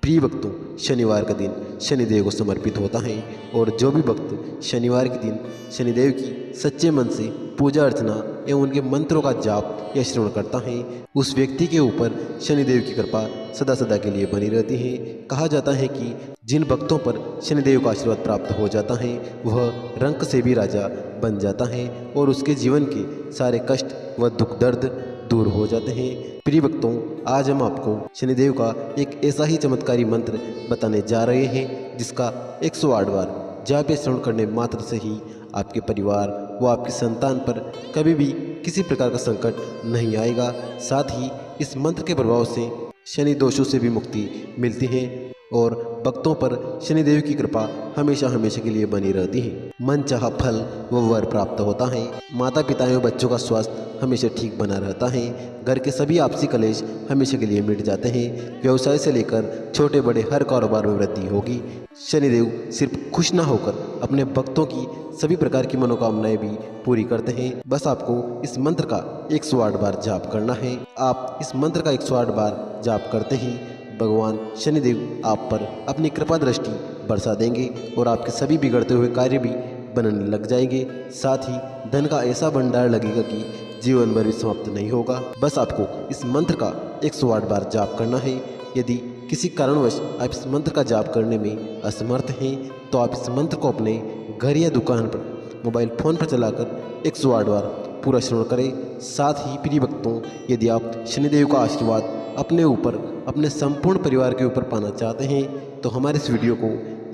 प्रिय भक्तों, शनिवार का दिन शनिदेव को समर्पित होता है और जो भी भक्त शनिवार के दिन शनिदेव की सच्चे मन से पूजा अर्चना एवं उनके मंत्रों का जाप या श्रवण करता है, उस व्यक्ति के ऊपर शनिदेव की कृपा सदा सदा के लिए बनी रहती है। कहा जाता है कि जिन भक्तों पर शनिदेव का आशीर्वाद प्राप्त हो जाता है वह रंक से भी राजा बन जाता है और उसके जीवन के सारे कष्ट व दुख दर्द दूर हो जाते हैं। प्रिय भक्तों, आज हम आपको शनिदेव का एक ऐसा ही चमत्कारी मंत्र बताने जा रहे हैं जिसका 108 बार जाप या श्रवण करने मात्र से ही आपके परिवार व आपकी संतान पर कभी भी किसी प्रकार का संकट नहीं आएगा। साथ ही इस मंत्र के प्रभाव से शनि दोषों से भी मुक्ति मिलती है और भक्तों पर शनिदेव की कृपा हमेशा हमेशा के लिए बनी रहती है। मन चाहा फल व वर प्राप्त होता है। माता पिता एवं बच्चों का स्वास्थ्य हमेशा ठीक बना रहता है। घर के सभी आपसी कलेश हमेशा के लिए मिट जाते हैं। व्यवसाय से लेकर छोटे बड़े हर कारोबार में वृद्धि होगी। शनिदेव सिर्फ खुश ना होकर अपने भक्तों की सभी प्रकार की मनोकामनाएं भी पूरी करते हैं। बस आपको इस मंत्र का 108 बार जाप करना है। आप इस मंत्र का 108 बार जाप करते ही भगवान शनिदेव आप पर अपनी कृपा दृष्टि बरसा देंगे और आपके सभी बिगड़ते हुए कार्य भी बनने लग जाएंगे। साथ ही धन का ऐसा भंडार लगेगा कि जीवन भर भी समाप्त नहीं होगा। बस आपको इस मंत्र का 108 बार जाप करना है। यदि किसी कारणवश आप इस मंत्र का जाप करने में असमर्थ हैं तो आप इस मंत्र को अपने घर या दुकान पर मोबाइल फ़ोन पर चलाकर 108 बार पूरा श्रवण करें। साथ ही प्रिय भक्तों, यदि आप शनिदेव का आशीर्वाद अपने ऊपर अपने संपूर्ण परिवार के ऊपर पाना चाहते हैं तो हमारे इस वीडियो को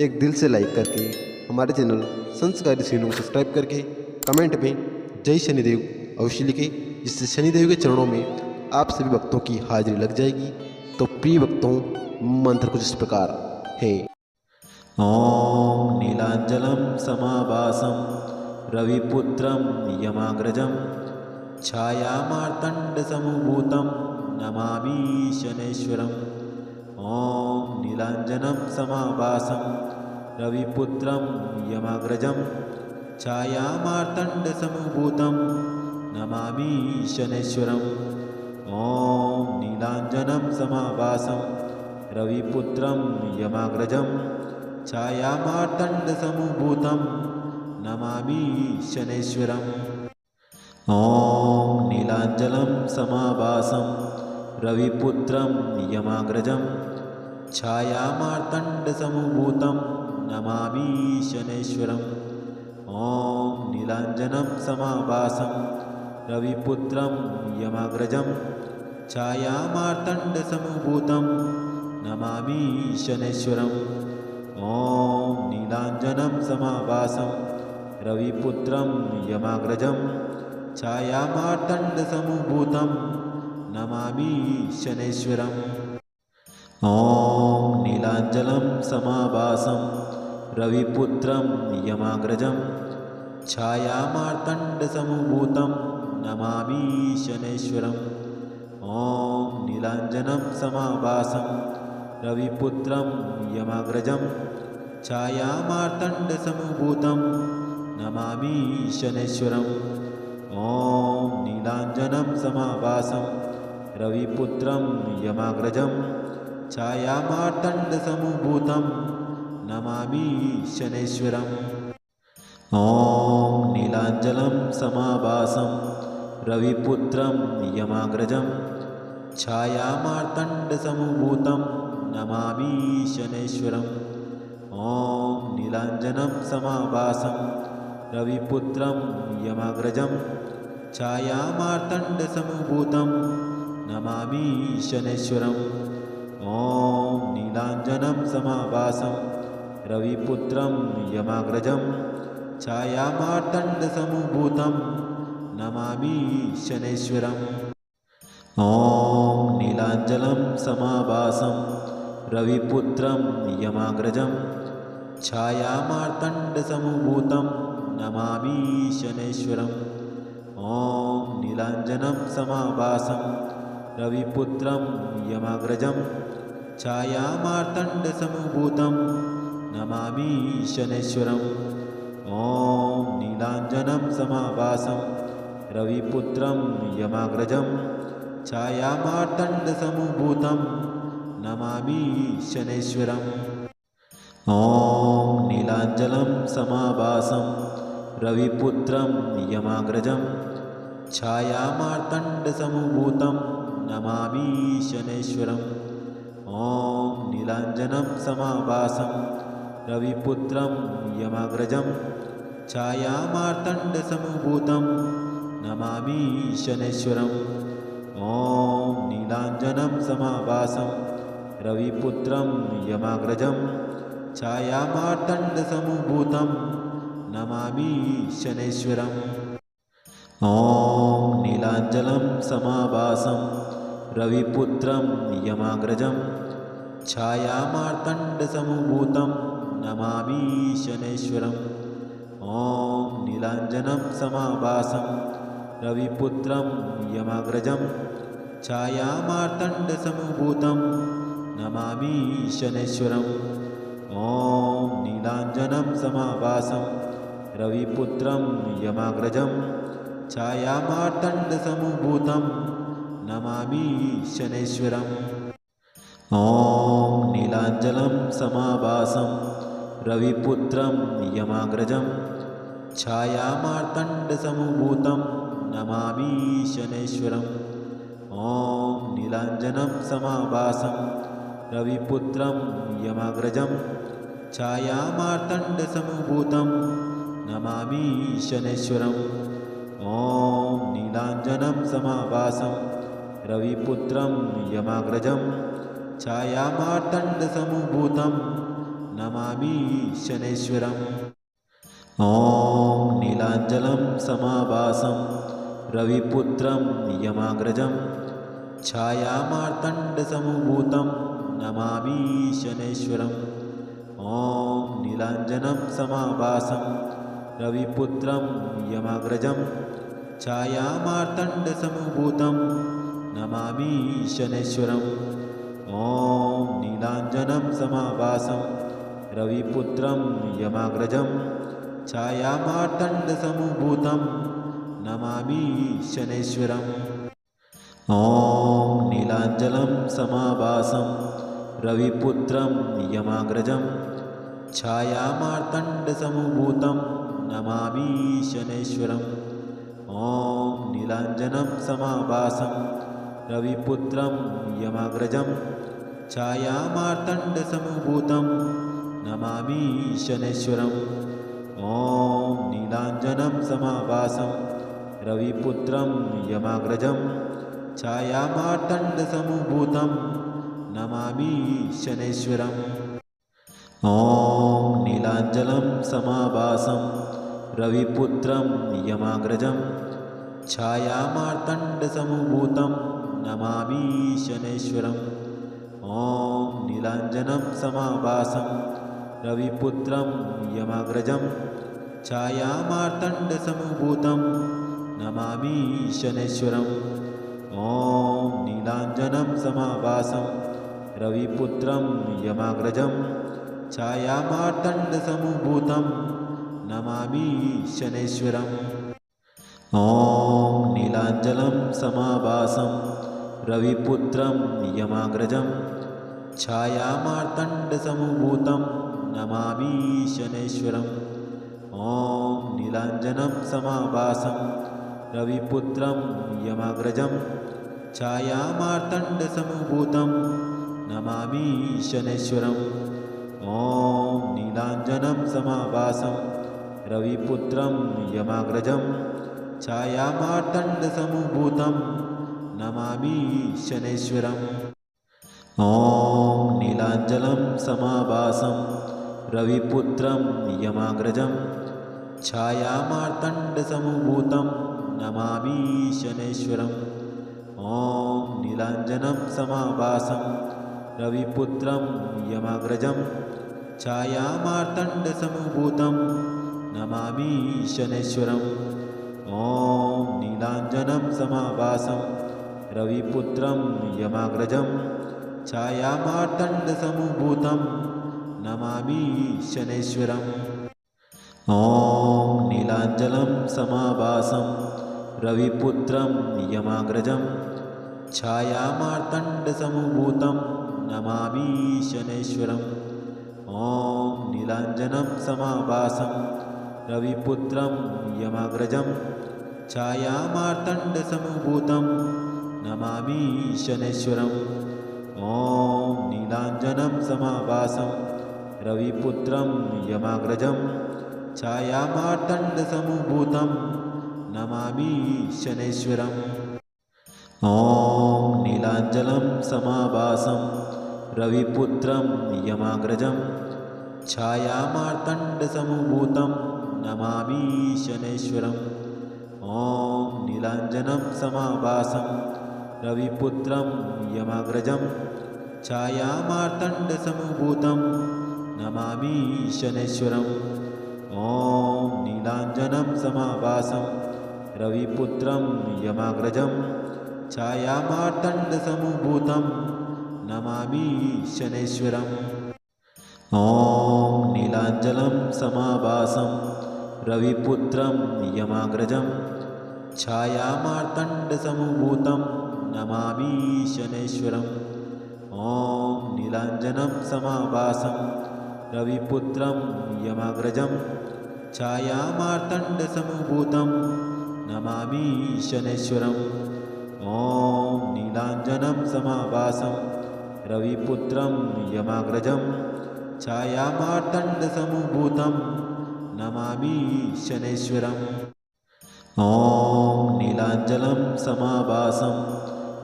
एक दिल से लाइक करके हमारे चैनल संस्कारी सीनू को सब्सक्राइब करके कमेंट में जय शनिदेव अवश्य लिखें, जिससे शनिदेव के चरणों में आप सभी भक्तों की हाजिरी लग जाएगी। तो प्रिय भक्तों, मंत्र कुछ इस प्रकार है। ओम नीलांजलम समाभासम रविपुत्रम यमाग्रजम छायामार्तंड समूभूतम नमामि शनैश्वरम्। ओम नीलांजनम समाभासम रविपुत्रम यमाग्रजम छायामार्तंड समूभूतम नमामि शनैश्वरम्। ओम नीलांजनम समाभासम रविपुत्रम यमाग्रजम छायामार्तंड समूभूतम नमामि शनैश्वरम्। ओम नीलांजलम समाभासम रविपुत्रम यमाग्रजम छायामार्तंड समूभूतम नमामि शनैश्वरम्। ओम नीलांजनम समाभासम रविपुत्रम यमाग्रजम छायामार्तंड समूभूतम नमामि शनैश्वरम्। ओम नीलांजनम समाभासम रविपुत्रम यमाग्रजम छायामार्तंड समूभूतम नमामि शनैश्वरम्। ओम नीलांजलम समाभासम रविपुत्रम यमाग्रजम छायामार्तंड समूभूतम नमामि शनैश्वरम्। ओम नीलांजनम समाभासम रविपुत्रम यमाग्रजम छायामार्तंड समूभूतम नमामि शनैश्वरम्। ओम नीलांजनम समाभासम रविपुत्रम यमाग्रजम छायामार्तंड समूभूतम नमामि शनैश्वरम्। ओम नीलांजलम समाभासम रविपुत्रम यमाग्रजम छायामार्तंड समूभूतम नमामि शनैश्वरम्। ओम नीलांजनम समाभासम रविपुत्रम यमाग्रजम छायामार्तंड समूभूतम नमामि शनैश्वरम्। ओम नीलांजनम समाभासम रविपुत्रम यमाग्रजम छायामार्तंड समूभूतम नमामि शनैश्वरम्। ओम नीलांजलम समाभासम रविपुत्रम यमाग्रजम छायामार्तंड समूभूतम नमामि शनैश्वरम्। ओम नीलांजनम समाभासम रविपुत्रम यमाग्रजम छायामार्तंड समूभूतम नमामि शनैश्वरम्। ओम नीलांजनम समाभासम रविपुत्रम यमाग्रजम छायामार्तंड समूभूतम नमामि शनैश्वरम्। ॐ नीलाञ्जनं समाभासं रविपुत्रं यमाग्रजं छायामार्तण्डसमभूतं नमामि शनैश्वरम्। ॐ नीलाञ्जनं समाभासं रविपुत्रं यमाग्रजं छायामार्तण्डसमभूतं नमामि शनैश्वरम्। ॐ नीलाञ्जनं समाभासं रविपुत्रं यमाग्रजं छायामार्तण्डसमभूतं नमामि शनैश्वरम्। ॐ नीलाञ्जनं समाभासं रविपुत्रं यमाग्रजं छायामार्तण्डसमभूतं नमामि शनैश्वरम्। ॐ नीलाञ्जनं समाभासं रविपुत्रं यमाग्रजं छायामार्तण्डसमभूतं नमामि शनैश्वरम्। ॐ नीलाञ्जनं समाभासं रविपुत्रं यमाग्रजं छायामार्तण्डसमभूतं नमामि शनैश्वरम्। ॐ नीलाञ्जनं समाभासं रविपुत्रं यमाग्रजं छायामार्तण्डसमभूतं नमामि शनैश्वरम्। ॐ नीलाञ्जनं समाभासं रविपुत्रं यमाग्रजं छायामार्तण्डसमभूतं नमामि शनैश्वरम्। ॐ नीलाञ्जनं समाभासं रविपुत्रं यमाग्रजं छायामार्तण्डसमभूतं नमामि शनैश्वरम्। ॐ नीलाञ्जनं समाभासं रविपुत्रं यमाग्रजं छायामार्तण्डसमभूतं नमामि शनैश्वरम्। ॐ नीलाञ्जनं समाभासं रविपुत्रं यमाग्रजं छायामार्तण्डसमभूतं नमामि शनैश्वरम्। ॐ नीलाञ्जनं समाभासं रविपुत्रं यमाग्रजं छायामार्तण्डसमभूतं नमामि शनैश्वरम्। ॐ नीलाञ्जनं समाभासं रविपुत्रं यमाग्रजं छायामार्तण्डसमभूतं नमामि शनैश्वरम्। ॐ नीलाञ्जनं समाभासं रविपुत्रं यमाग्रजं छायामार्तण्डसमभूतं नमामि शनैश्वरम्। ॐ नीलाञ्जनं समाभासं रविपुत्रं यमाग्रजं छायामार्तण्डसमभूतं नमामि शनैश्वरम्। ॐ नीलाञ्जनं समाभासं रविपुत्रं यमाग्रजं छायामार्तण्डसमभूतं नमामि शनैश्वरम्। ॐ नीलाञ्जनं समाभासं रविपुत्रं यमाग्रजं छायामार्तण्डसमभूतं नमामि शनैश्वरम्। ॐ नीलाञ्जनं समाभासं रविपुत्रं यमाग्रजं छायामार्तण्डसमभूतं नमामि शनैश्वरम्। ॐ नीलाञ्जनं समाभासं रविपुत्रं यमाग्रजं छायामार्तण्डसमभूतं नमामि शनैश्वरम्। ॐ नीलाञ्जनं समाभासं रविपुत्रं यमाग्रजं छायामार्तण्डसमभूतं नमामि शनैश्वरम्। ॐ नीलाञ्जनं समाभासं रविपुत्रं यमाग्रजं छायामार्तण्डसमभूतं नमामि शनैश्वरम्। ॐ नीलाञ्जनं समाभासं रविपुत्रं यमाग्रजं छायामार्तण्डसमभूतं नमामि शनैश्वरम्। ॐ नीलाञ्जनं समाभासं रविपुत्रं यमाग्रजं छायामार्तण्डसमभूतं नमामि शनैश्वरम्। ॐ नीलाञ्जनं समाभासं रविपुत्रं यमाग्रजं छायामार्तण्डसमभूतं नमामि शनैश्वरम्। ॐ नीलाञ्जनं समाभासं रविपुत्रं यमाग्रजं छायामार्तण्डसमभूतं नमामि शनैश्वरम् ॐ नीलाञ्जनं समाभासं रविपुत्रं यमाग्रजं छायामार्तण्डसमभूतं नमामि शनैश्वरम् ॐ नीलाञ्जनं समाभासं रविपुत्रं यमाग्रजं छायामार्तण्डसमभूतं नमामि शनैश्वरम् ॐ नीलाञ्जनं समाभासं रविपुत्रं यमाग्रजं छायामार्तण्डसमभूतं नमामि शनैश्वरम् ॐ नीलाञ्जनं समाभासं रविपुत्रं यमाग्रजं छायामार्तण्डसमभूतं नमामि शनैश्वरम् ॐ नीलाञ्जनं समाभासं रविपुत्रं यमाग्रजं छायामार्तण्डसमभूतं नमामि शनैश्वरम् ॐ नीलाञ्जनं समाभासं रविपुत्रं यमाग्रजं छायामार्तण्डसमभूतं नमामि शनैश्वरम् ॐ नीलाञ्जनं समाभासं रविपुत्रं यमाग्रजं छायामार्तण्डसमभूतं नमामि शनैश्वरम् ॐ नीलाञ्जनं समाभासं रविपुत्रं यमाग्रजं छायामार्तण्डसमभूतं नमामि शनैश्वरम् ॐ नीलाञ्जनं समाभासं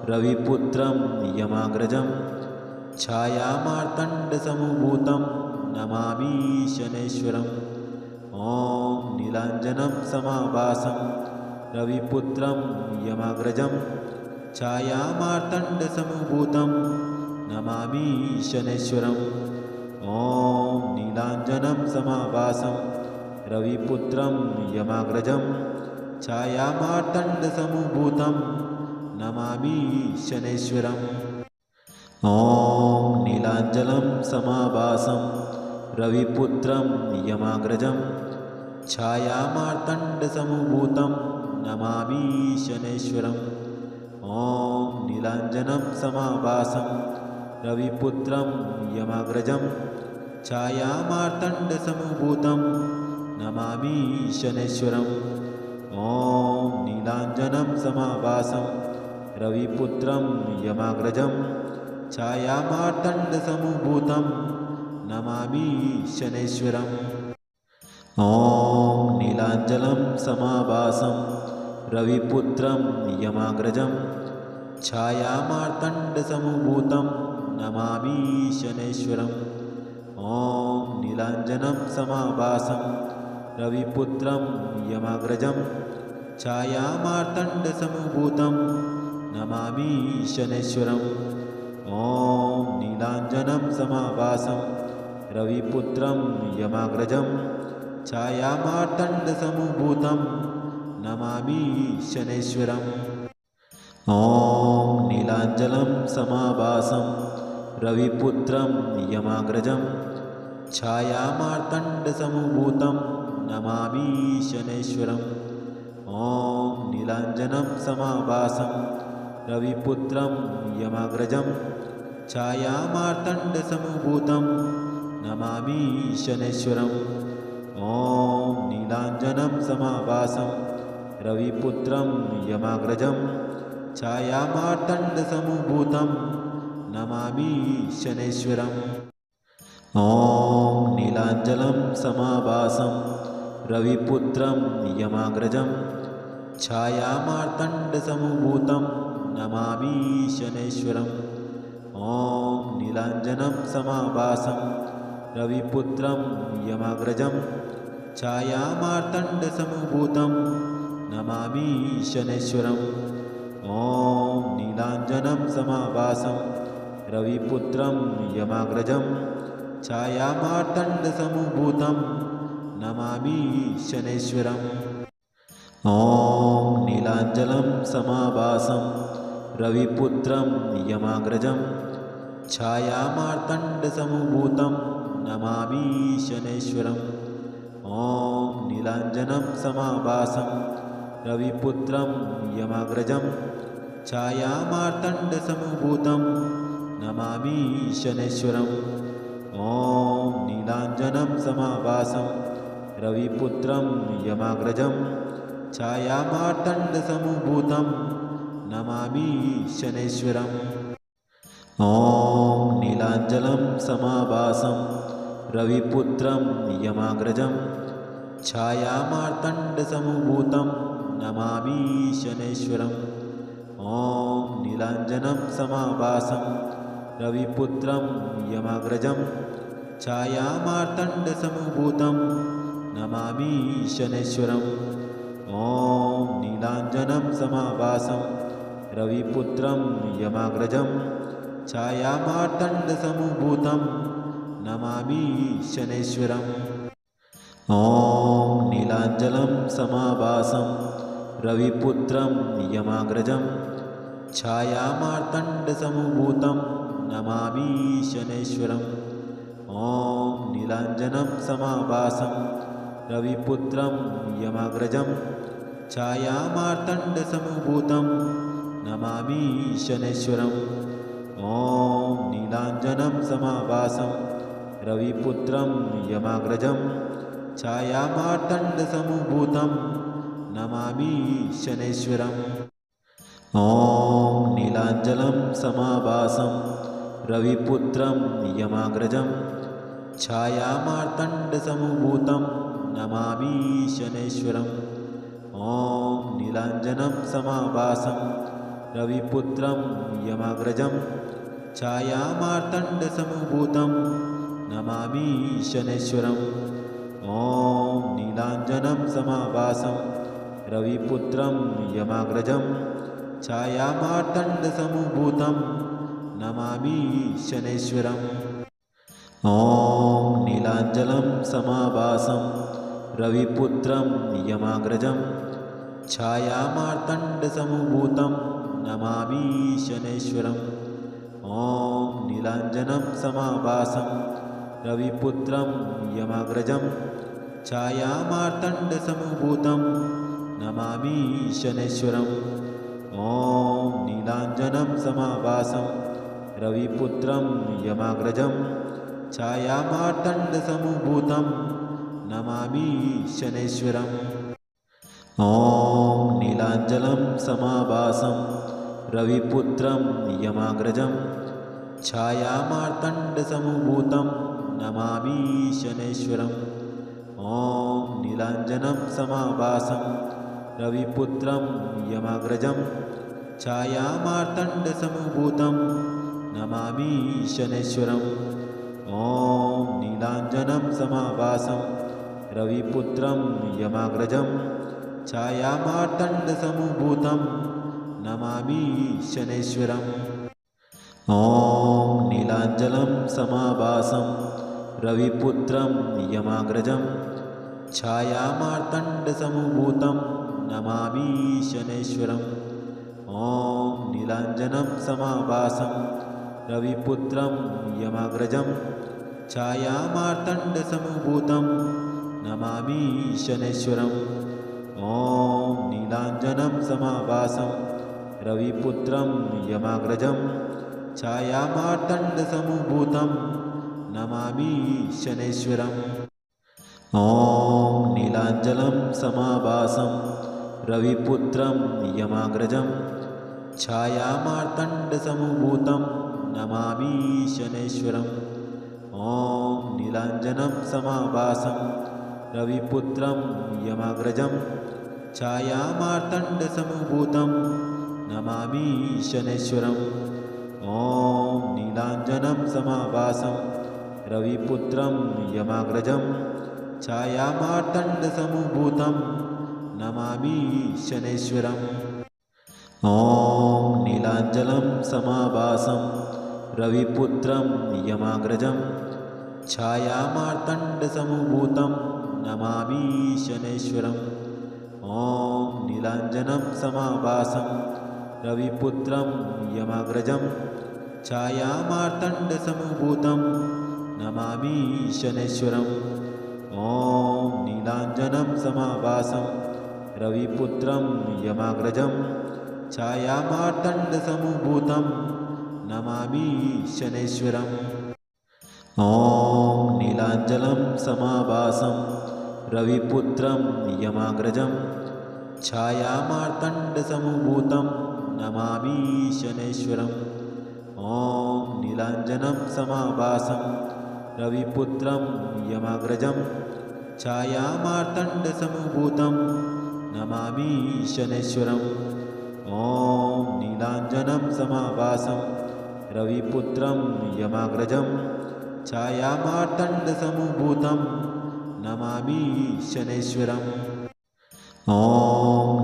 रविपुत्रं यमाग्रजं छायामार्तण्डसमभूतं नमामि शनैश्वरम् ॐ नीलाञ्जनं समाभासं रविपुत्रं यमाग्रजं छायामार्तण्डसमभूतं नमामि शनैश्वरम् ॐ नीलाञ्जनं समाभासं रविपुत्रं यमाग्रजं छायामार्तण्डसमभूतं नमामि शनैश्वरम् ॐ नीलाञ्जनं समाभासं रविपुत्रं यमाग्रजं छायामार्तण्डसमभूतं नमामि शनैश्वरम् ॐ नीलाञ्जनं समाभासं रविपुत्रं यमाग्रजं छायामार्तण्डसमभूतं नमामि शनैश्वरम् ॐ नीलाञ्जनं समाभासं रविपुत्रं यमाग्रजं छायामार्तण्डसमभूतं नमामि शनैश्वरम् ॐ नीलाञ्जनं समाभासं रविपुत्रं यमाग्रजं छायामार्तण्डसमभूतं नमामि शनैश्वरम् ॐ नीलाञ्जनं समाभासं रविपुत्रं यमाग्रजं छायामार्तण्डसमभूतं नमामि शनैश्वरम् ॐ नीलाञ्जनं समाभासं रविपुत्रं यमाग्रजं छायामार्तण्डसमभूतं नमामि शनैश्वरम् ॐ नीलाञ्जनं समाभासं रविपुत्रं यमाग्रजं छायामार्तण्डसमभूतं नमामि शनैश्वरम् ॐ नीलाञ्जनं समाभासं रविपुत्रं यमाग्रजं छायामार्तण्डसमभूतं नमामि शनैश्वरम् ॐ नीलाञ्जनं समाभासं रविपुत्रं यमाग्रजं छायामार्तण्डसमभूतं नमामि शनैश्वरम् ॐ नीलाञ्जनं समाभासं रविपुत्रं यमाग्रजं छायामार्तण्डसमभूतं नमामि शनैश्वरम् ॐ नीलाञ्जनं समाभासं रविपुत्रं यमाग्रजं छायामार्तण्डसमभूतं नमामि शनैश्वरम् ॐ नीलाञ्जनं समाभासं रविपुत्रं यमाग्रजं छायामार्तण्डसमभूतं नमामि शनैश्वरम् ॐ नीलाञ्जनं समाभासं रविपुत्रं यमाग्रजं छायामार्तण्डसमभूतं नमामि शनैश्वरम् ॐ नीलाञ्जनं समाभासं रविपुत्रं यमाग्रजं छायामार्तण्डसमभूतं नमामि शनैश्वरम् ॐ नीलाञ्जनं समाभासं रविपुत्रं यमाग्रजं छायामार्तण्डसमुभूतं नमामि शनैश्वरम् ॐ नीलाञ्जनं समाभासं रविपुत्रं यमाग्रजं छायामार्तण्डसमुभूतं नमामि शनैश्वरम् ॐ नीलाञ्जनं समाभासं रविपुत्रं यमाग्रजं छायामार्तण्डसमुभूतं नमामि शनैश्वरम् ॐ नीलाञ्जनं समाभासं रविपुत्रं यमाग्रजं छायामार्तण्डसमुभूतं नमामि शनैश्वरम् ॐ नीलाञ्जनं समाभासं रविपुत्रं यमाग्रजं छायामार्तण्डसमुभूतं नमामि शनैश्वरम् ॐ नीलाञ्जनं समाभासं रविपुत्रं यमाग्रजं छायामार्तण्डसमुभूतं नमामि शनैश्वरम् ॐ नीलाञ्जनं समाभासं रविपुत्रं यमाग्रजं छायामार्तण्डसमुभूतं नमामि शनैश्वरम् ॐ नीलाञ्जनं समाभासं रविपुत्रं यमाग्रजं छायामार्तण्डसमुभूतं नमामि शनैश्वरम् ॐ नीलाञ्जनं समाभासं रविपुत्रं यमाग्रजं छायामार्तण्डसमुभूतं नमामि शनैश्वरम् ॐ नीलाञ्जनं समाभासं रविपुत्रं यमाग्रजं छायामार्तण्डसमुभूतं नमामि शनैश्वरम् ॐ नीलाञ्जनं समाभासं रविपुत्रं यमाग्रजं छायामार्तण्डसमुभूतं नमामि शनैश्वरम् ॐ नीलाञ्जनं समाभासं रविपुत्रं यमाग्रजं छायामार्तण्डसमुभूतं नमामि शनैश्वरम् ॐ नीलाञ्जनं समाभासं रविपुत्रं यमाग्रजं छायामार्तण्डसमुभूतं नमामि शनैश्वरम् ॐ नीलाञ्जनं समाभासं रविपुत्रं यमाग्रजं छायामार्तण्डसमुभूतं नमामि शनैश्वरम् ॐ नीलाञ्जनं समाभासं रविपुत्रं यमाग्रजं छायामार्तण्डसमुभूतं नमामि शनैश्वरम् ॐ नीलाञ्जनं समाभासं रविपुत्रं यमाग्रजं छायामार्तण्डसमुभूतं नमामि शनैश्वरम् ॐ नीलाञ्जनं समाभासं रविपुत्रं यमाग्रजं छायामार्तण्डसमुभूतं नमामि शनैश्वरम् ॐ नीलाञ्जनं समाभासं रविपुत्रं यमाग्रजं छायामार्तण्डसमुभूतं नमामि शनैश्वरम् ॐ नीलाञ्जनं समाभासं रविपुत्रं यमाग्रजं छायामार्तण्डसमुभूतं नमामि शनैश्वरम् ॐ नीलाञ्जनं समाभासं रविपुत्रं यमाग्रजं छायामार्तण्डसमुभूतं नमामि शनैश्वरम् ॐ नीलाञ्जनं समाभासं रविपुत्रं यमाग्रजं छायामार्तण्डसमुभूतं नमामि शनैश्वरम् ॐ नीलाञ्जनं समाभासं रविपुत्रं यमाग्रजं छायामार्तण्डसमुभूतं नमामि शनैश्वरम् ॐ नीलाञ्जनं समाभासं रविपुत्रं यमाग्रजं छायामार्तण्डसमुभूतं नमामि शनैश्वरम् ॐ नीलाञ्जनं समाभासं रविपुत्रं यमाग्रजं छायामार्तण्डसमुभूतं नमामि शनैश्वरम् ॐ नीलाञ्जनं समाभासं रविपुत्रं यमाग्रजं छायामार्तण्डसमुभूतं नमामि शनैश्वरम् ॐ नीलाञ्जनं समाभासं रविपुत्रं यमाग्रजं छायामार्तण्डसमुभूतं नमामि शनैश्वरम् ॐ नीलाञ्जनं समाभासं रविपुत्रं यमाग्रजं छायामार्तण्डसमुभूतं नमामि शनैश्वरम् ॐ नीलाञ्जनं समाभासं रविपुत्रं यमाग्रजं छायामार्तण्डसमुभूतं नमामि शनैश्वरम् ॐ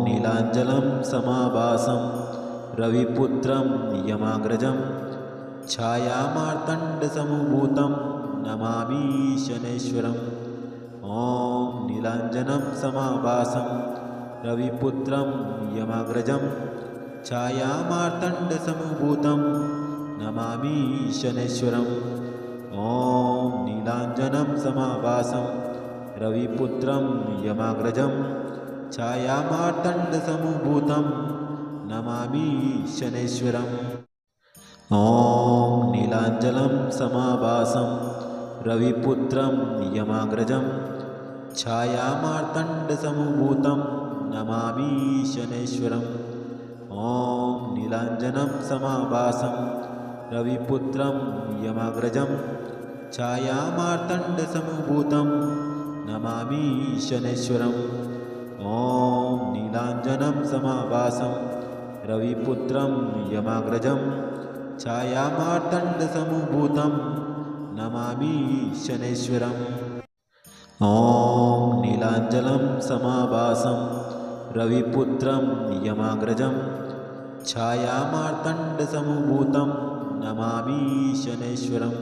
नीलाञ्जनं समाभासं रविपुत्रं यमाग्रजं छायामार्तण्डसमुभूतं नमामि शनैश्वरम् ॐ नीलाञ्जनं समाभासं रविपुत्रं यमाग्रजं छायामार्तण्डसमुभूतं नमामि शनैश्वरम् ॐ नीलाञ्जनं समाभासं रविपुत्रं यमाग्रजं छायामार्तण्डसमुभूतं नमामि शनैश्वरम् ॐ नीलाञ्जनं समाभासं रविपुत्रं यमाग्रजं छायामार्तण्डसमुभूतं नमामि शनैश्वरम् ॐ नीलाञ्जनं समाभासं रविपुत्रं यमाग्रजं छायामार्तण्डसमुभूतं नमामि शनैश्वरम् ॐ नीलाञ्जनं समाभासं रविपुत्रं यमाग्रजं छायामार्तण्डसमुभूतं नमामि शनैश्वरम् ॐ नीलाञ्जनं समाभासं रविपुत्रं यमाग्रजं छायामार्तण्डसमुभूतं नमामि शनैश्वरम्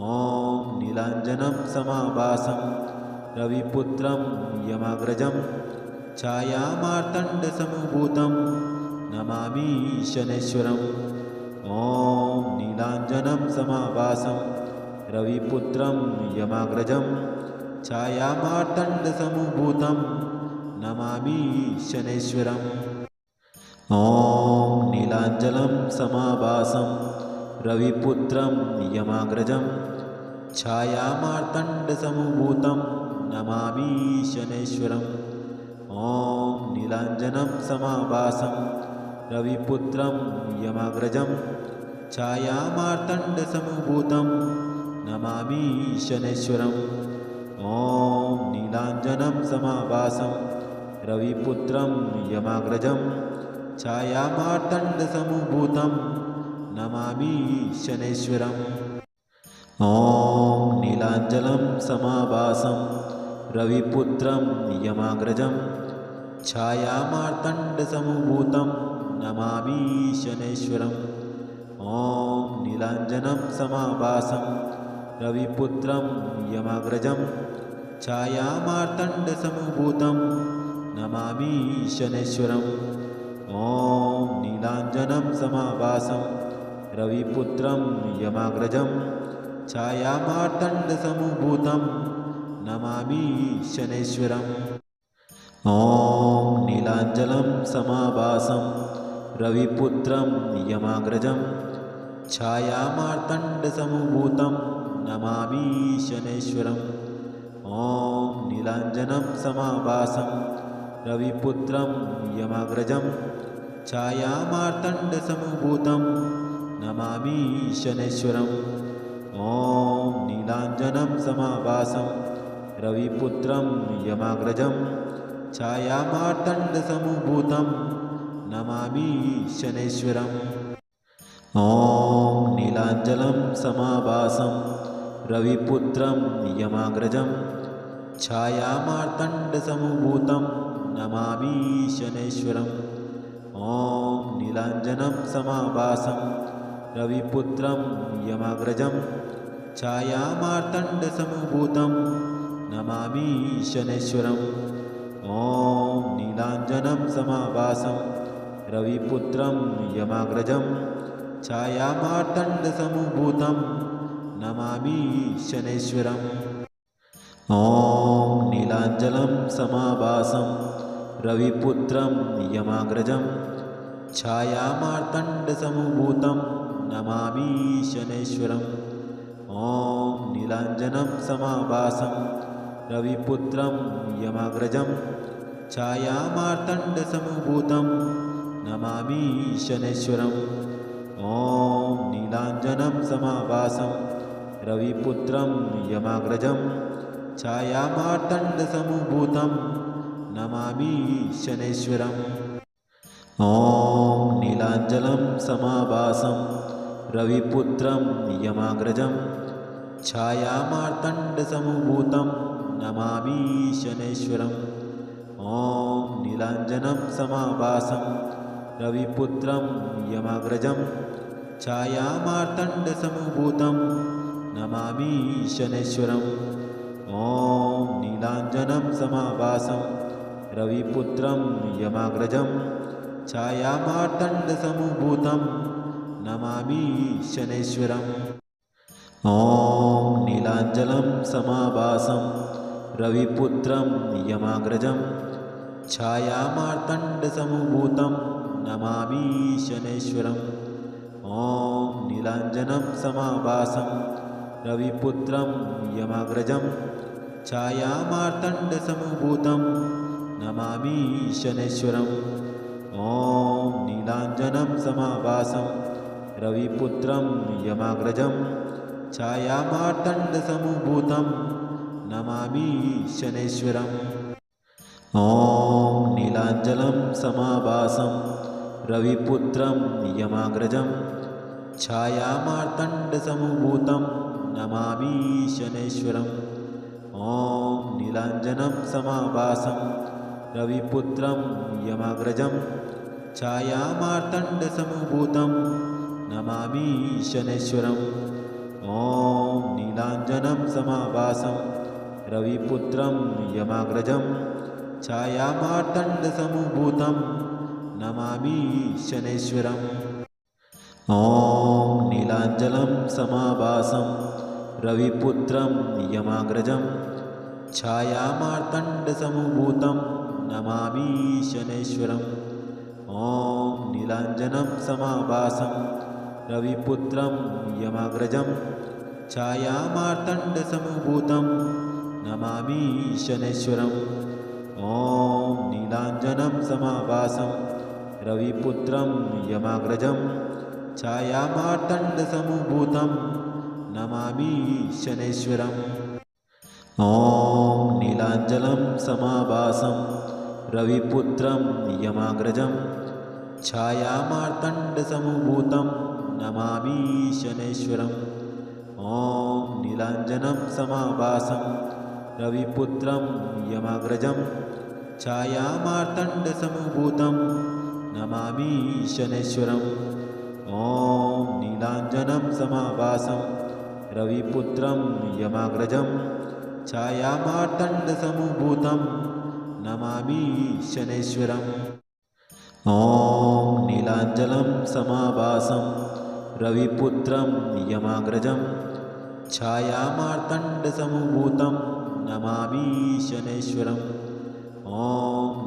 ॐ नीलाञ्जनं समाभासं रविपुत्रं यमाग्रजं छायामार्तण्डसमुभूतं नमामि शनैश्वरम् ॐ नीलाञ्जनं समाभासं रविपुत्रं यमाग्रजं छायामार्तण्डसमुभूतं नमामि शनैश्वरम् ॐ नीलाञ्जनं समाभासं रविपुत्रं यमाग्रजं छायामार्तण्डसमुभूतं नमामि शनैश्वरम् ॐ नीलाञ्जनं समाभासं रविपुत्रं यमाग्रजं छायामार्तण्डसमुभूतं नमामि शनैश्वरम् ॐ नीलाञ्जनं समाभासं रविपुत्रं यमाग्रजं छायामार्तण्डसमुभूतं नमामि शनैश्वरम् ॐ नीलाञ्जनं समाभासं रविपुत्रं यमाग्रजं छायामार्तण्डसमुभूतं नमामि शनैश्वरम् ॐ नीलाञ्जनं समाभासं रविपुत्रं यमाग्रजं छायामार्तण्डसमुभूतं नमामि शनैश्वरम् ॐ नीलाञ्जनं समाभासं रविपुत्रं यमाग्रजं छायामार्तण्डसमुभूतं नमामि शनैश्वरम् ॐ नीलाञ्जनं समाभासं रविपुत्रं यमाग्रजं छायामार्तण्डसमुभूतं नमामि शनैश्वरम् ॐ नीलाञ्जनं समाभासं रविपुत्रं यमाग्रजं छायामार्तण्डसमुभूतं नमामि शनैश्वरम् ॐ नीलाञ्जनं समाभासं रविपुत्रं यमाग्रजं छायामार्तण्डसमुभूतं नमामि शनैश्वरम् ॐ नीलाञ्जनं समाभासं रविपुत्रं यमाग्रजं छायामार्तण्डसमुभूतं नमामि शनैश्वरम् ॐ नीलाञ्जनं समाभासं रविपुत्रं यमाग्रजं छायामार्तण्डसमुभूतं नमामि शनैश्वरम् ॐ नीलाञ्जनं समाभासं रविपुत्रं यमाग्रजं छायामार्तण्डसमुभूतं नमामि शनैश्वरम् ॐ नीलाञ्जनं समाभासं रविपुत्रं यमाग्रजं छायामार्तण्डसमुभूतं नमामि शनैश्वरम् ॐ नीलाञ्जनं समाभासं रविपुत्रं यमाग्रजं छायामार्तण्डसमुभूतं नमामि शनैश्वरम् ॐ नीलाञ्जनं समाभासं रविपुत्रं यमाग्रजं छायामार्तण्डसमुभूतं नमामि शनैश्वरम् ॐ नीलाञ्जनं समाभासं रविपुत्रं यमाग्रजं छायामार्तण्डसमुभूतं नमामि शनैश्वरम् ॐ नीलाञ्जनं समाभासं रविपुत्रं यमाग्रजं छायामार्तण्डसमुभूतं नमामि शनैश्वरम् ॐ नीलाञ्जनं समाभासं रविपुत्रं यमाग्रजं छायामार्तण्डसमुभूतं नमामि शनैश्वरम् ॐ नीलाञ्जनं समाभासं रविपुत्रं यमाग्रजं छायामार्तण्डसमुभूतं नमामि शनैश्वरम् ॐ नीलाञ्जनं समाभासं रविपुत्रं यमाग्रजं छायामार्तण्डसमुभूतं नमामि शनैश्वरम् ॐ नीलाञ्जनं समाभासं रविपुत्रं यमाग्रजं छायामार्तण्डसमुभूतं नमामि शनैश्वरम् ॐ नीलाञ्जनं समाभासं रविपुत्रं यमाग्रजं छायामार्तण्डसमुभूतं नमामि शनैश्वरम् ॐ नीलाञ्जनं समाभासं रविपुत्रं यमाग्रजं छायामार्तण्डसमुभूतं नमामि शनैश्वरम् ॐ नीलाञ्जनं समाभासं रविपुत्रं यमाग्रजं छायामार्तण्डसमुभूतं नमामि शनैश्वरम् ॐ नीलाञ्जनं समाभासं रविपुत्रं यमाग्रजं छायामार्तण्डसमुभूतं नमामि शनैश्वरम् ॐ नीलाञ्जनं समाभासं रविपुत्रं यमाग्रजं छायामार्तण्डसमुभूतं नमामि शनैश्वरम् ॐ नीलाञ्जनं समाभासं रविपुत्रं यमाग्रजं छायामार्तण्डसमुभूतं नमामि शनैश्वरम् ॐ नीलाञ्जनं समाभासं रविपुत्रं यमाग्रजं छायामार्तण्डसमुभूतं नमामि शनैश्वरम् ॐ नीलाञ्जनं समाभासं रविपुत्रं यमाग्रजं छायामार्तण्डसमुभूतं नमामि शनैश्वरम् ॐ नीलाञ्जनं समाभासं रविपुत्रं यमाग्रजं छायामार्तण्डसमुभूतं नमामि शनैश्वरम् ॐ नीलाञ्जनं समाभासं रविपुत्रं यमाग्रजं छायामार्तण्डसमुभूतं नमामि शनैश्वरम् ॐ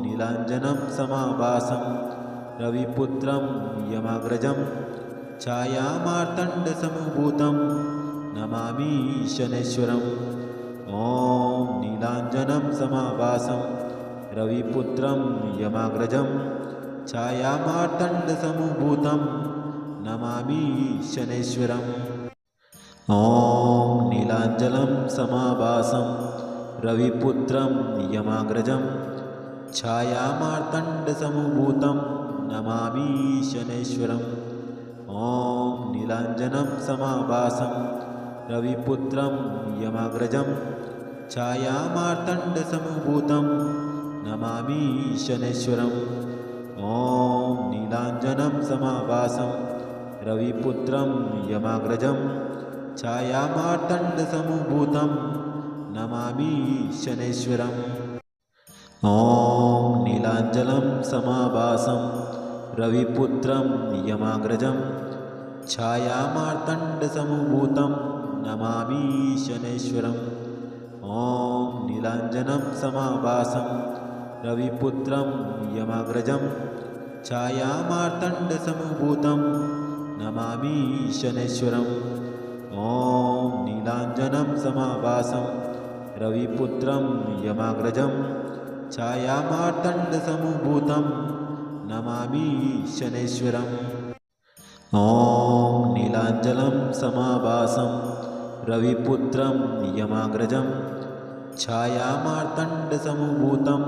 नीलाञ्जनं समाभासं रविपुत्रं यमाग्रजं छायामार्तण्डसमुभूतं नमामि शनैश्वरम् ॐ नीलाञ्जनं समाभासं रविपुत्रं यमाग्रजं छायामार्तण्डसमुभूतं नमामि शनैश्वरम् ॐ नीलाञ्जनं समाभासं रविपुत्रं यमाग्रजं छायामार्तण्डसमुभूतं नमामि शनैश्वरम् ॐ नीलाञ्जनं समाभासं रविपुत्रं यमाग्रजं छायामार्तण्डसमुभूतं नमामि शनैश्वरम् ॐ नीलाञ्जनं समाभासं रविपुत्रं यमाग्रजं छायामार्तण्डसमुभूतं नमामि शनैश्वरम् ॐ नीलाञ्जनं समाभासं रविपुत्रं यमाग्रजं छायामार्तण्डसमुभूतं नमामि शनैश्वरम् ॐ नीलाञ्जनं समाभासं रविपुत्रं यमाग्रजं छायामार्तण्डसमुभूतं नमामि नमामि शनैश्वरम् ॐ नीलाञ्जनं समाभासं रविपुत्रं यमाग्रजं छायामार्तण्डसमुभूतं नमामि शनैश्वरम् ॐ नीलाञ्जनं समाभासं रविपुत्रं यमाग्रजं छायामार्तण्डसमुभूतं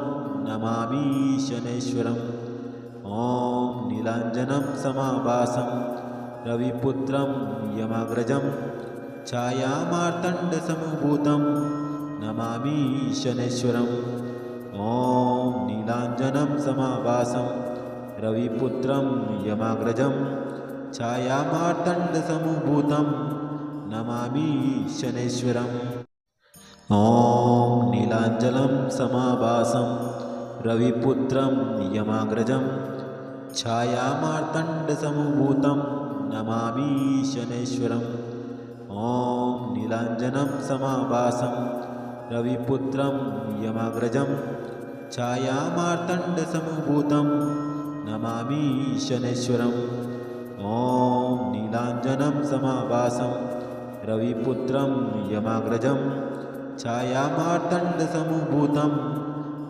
नमामि शनैश्वरम् ॐ नीलाञ्जनं समाभासं रविपुत्रं यमाग्रजं छायामार्तण्डसमुभूतं नमामि शनैश्वरम् ॐ नीलाञ्जनं समाभासं रविपुत्रं यमाग्रजं छायामार्तण्डसमुभूतं नमामि शनैश्वरम् ॐ नीलाञ्जनं समाभासं रविपुत्रं यमाग्रजं छायामार्तण्डसमुभूतं नमामि शनैश्वरम् ॐ नीलाञ्जनं समाभासं रविपुत्रं यमाग्रजं छायामार्तण्डसमुभूतं नमामि शनैश्वरम् ॐ नीलाञ्जनं समाभासं रविपुत्रं यमाग्रजं छायामार्तण्डसमुभूतं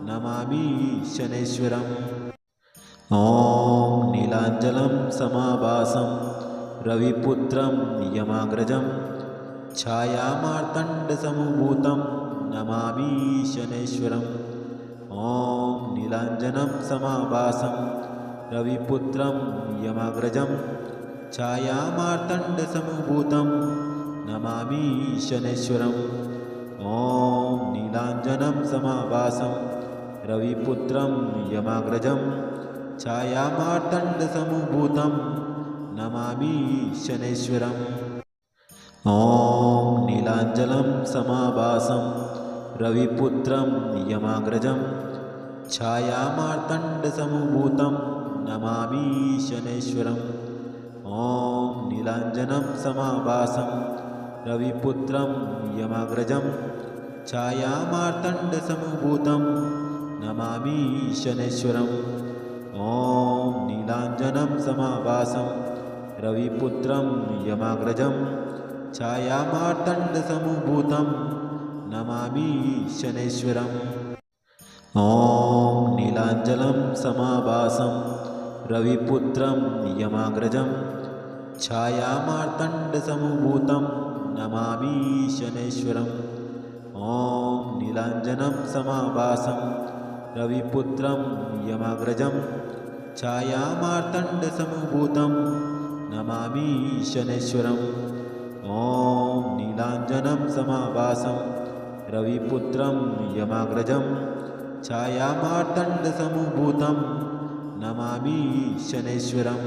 नमामि शनैश्वरम् ॐ नीलाञ्जनं समाभासं रविपुत्रं यमाग्रजं छायामार्तण्डसमुभूतं नमामि शनैश्वरम् ॐ नीलाञ्जनं समाभासं रविपुत्रं यमाग्रजं छायामार्तण्डसमुभूतं नमामि शनैश्वरम् ॐ नीलाञ्जनं समाभासं रविपुत्रं यमाग्रजं छायामार्तण्डसमुभूतं नमामि शनैश्वरम् ॐ नीलाञ्जनं समाभासं रविपुत्रं यमाग्रजं छायामार्तण्डसमुभूतं नमामि शनैश्वरम् ॐ नीलाञ्जनं समाभासं रविपुत्रं यमाग्रजं छायामार्तण्डसमुभूतं नमामि शनैश्वरम् ॐ नीलाञ्जनं समाभासं रविपुत्रं यमाग्रजं छायामार्तण्डसमुभूतं नमामि शनैश्वरम् ॐ नीलाञ्जनं समाभासं रविपुत्रं यमाग्रजं छायामार्तण्डसमुभूतं नमामि शनैश्वरम् ॐ नीलाञ्जनं समाभासं रविपुत्रं यमाग्रजं छायामार्तण्डसमुभूतं नमामि शनैश्वरम् ॐ नीलाञ्जनं समाभासं रविपुत्रं यमाग्रजं छायामार्तण्डसमुभूतं नमामि शनैश्वरम्।